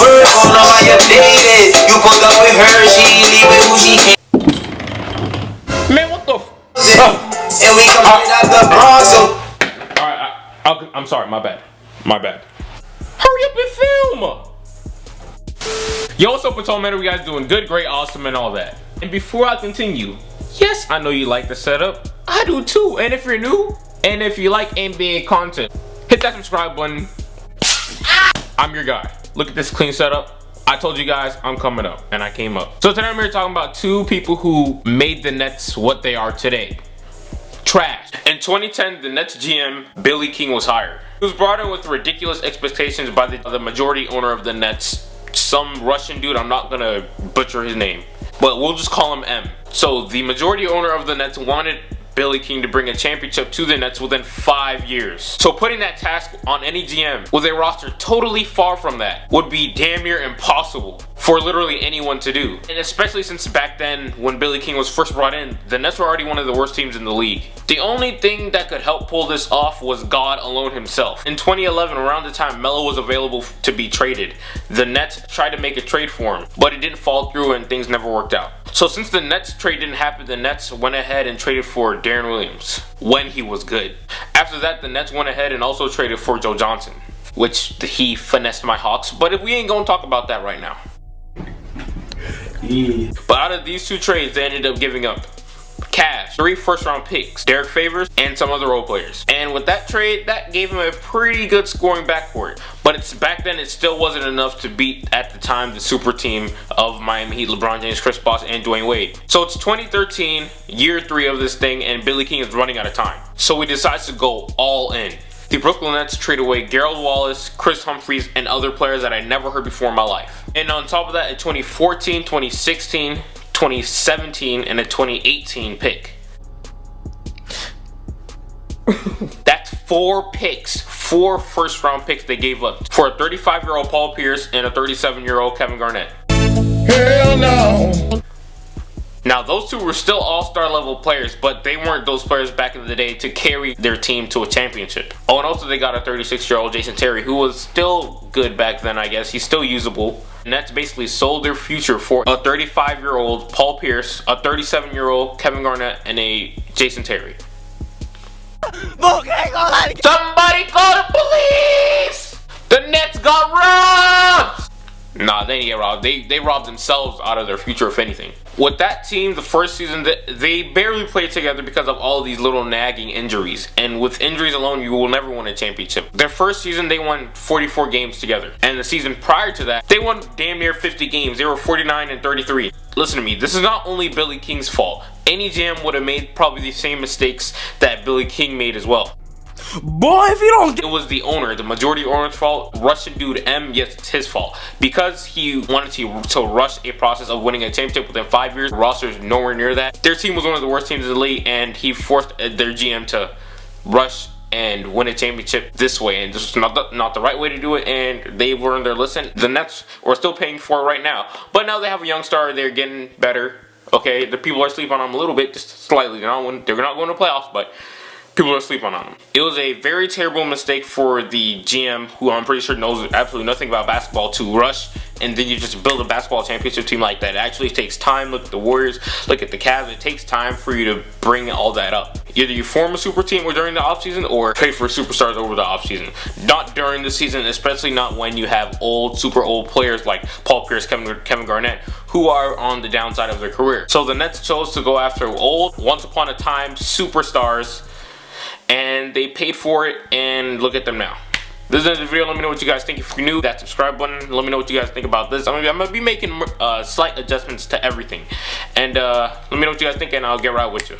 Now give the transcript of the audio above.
Word on why you dated. You broke up with her, she ain't leaving who she came. Man, what the And we come out the Bronx, so. Alright, I'm sorry, my bad. Hurry up and film! Yo, what's up with y'all, man? You guys doing good, great, awesome, and all that. And before I continue, yes, I know you like the setup. I do too. And if you're new, and if you like NBA content, hit that subscribe button. I'm your guy. Look at this clean setup. I told you guys I'm coming up, and I came up. So today I'm here talking about two people who made the Nets what they are today. Trash. In 2010, the Nets GM, Billy King, was hired. He was brought in with ridiculous expectations by the majority owner of the Nets, some Russian dude. I'm not gonna butcher his name, but we'll just call him M. So the majority owner of the Nets wanted Billy King to bring a championship to the Nets within 5 years. So putting that task on any GM with a roster totally far from that would be damn near impossible for literally anyone to do. And especially since back then, when Billy King was first brought in, the Nets were already one of the worst teams in the league. The only thing that could help pull this off was God alone himself. In 2011, around the time Melo was available to be traded, the Nets tried to make a trade for him, but it didn't fall through and things never worked out. So since the Nets trade didn't happen, the Nets went ahead and traded for Darren Williams when he was good. After that, the Nets went ahead and also traded for Joe Johnson, which he finessed my Hawks, but we ain't gonna talk about that right now. Yeah. But out of these two trades, they ended up giving up cash, 3 first-round picks, Derek Favors, and some other role players. And with that trade, that gave him a pretty good scoring backcourt. But back then, it still wasn't enough to beat, at the time, the super team of Miami Heat, LeBron James, Chris Bosh, and Dwayne Wade. So it's 2013, year 3 of this thing, and Billy King is running out of time. So he decides to go all in. The Brooklyn Nets trade away Gerald Wallace, Chris Humphries, and other players that I never heard before in my life. And on top of that, in 2014, 2016, 2017, and a 2018 pick. That's 4 picks, 4 first-round picks they gave up for a 35-year-old Paul Pierce and a 37-year-old Kevin Garnett. Hell no! Now, those two were still all-star level players, but they weren't those players back in the day to carry their team to a championship. Oh, and also they got a 36-year-old Jason Terry, who was still good back then, I guess. He's still usable. And that's basically sold their future for a 35-year-old Paul Pierce, a 37-year-old Kevin Garnett, and a Jason Terry. Somebody call the police! The Nets got robbed! Nah, they didn't get robbed. They robbed themselves out of their future, if anything. With that team, the first season, they barely played together because of all of these little nagging injuries. And with injuries alone, you will never win a championship. Their first season, they won 44 games together. And the season prior to that, they won damn near 50 games. They were 49 and 33. Listen to me, this is not only Billy King's fault. Any GM would have made probably the same mistakes that Billy King made as well. Boy, if you don't get... It was the owner, the majority owner's fault. Russian dude M, yes, it's his fault. Because he wanted to rush a process of winning a championship within 5 years, the roster is nowhere near that. Their team was one of the worst teams in the league, and he forced their GM to rush and win a championship this way. And this was not the right way to do it, and they learned their lesson. The Nets are still paying for it right now. But now they have a young star, they're getting better. Okay, the people are sleeping on them a little bit, just slightly. They're not going to playoffs, but people are sleeping on them. It was a very terrible mistake for the GM, who I'm pretty sure knows absolutely nothing about basketball, to rush and then you just build a basketball championship team like that. It actually takes time. Look at the Warriors, look at the Cavs. It takes time for you to bring all that up. Either you form a super team during the offseason or trade for superstars over the offseason. Not during the season, especially not when you have super old players like Paul Pierce, Kevin Garnett, who are on the downside of their career. So the Nets chose to go after old, once upon a time superstars, and they paid for it, and look at them now. This is the video. Let me know what you guys think. If you're new, that subscribe button. Let me know what you guys think about this. I'm gonna be making slight adjustments to everything, and let me know what you guys think, and I'll get right with you.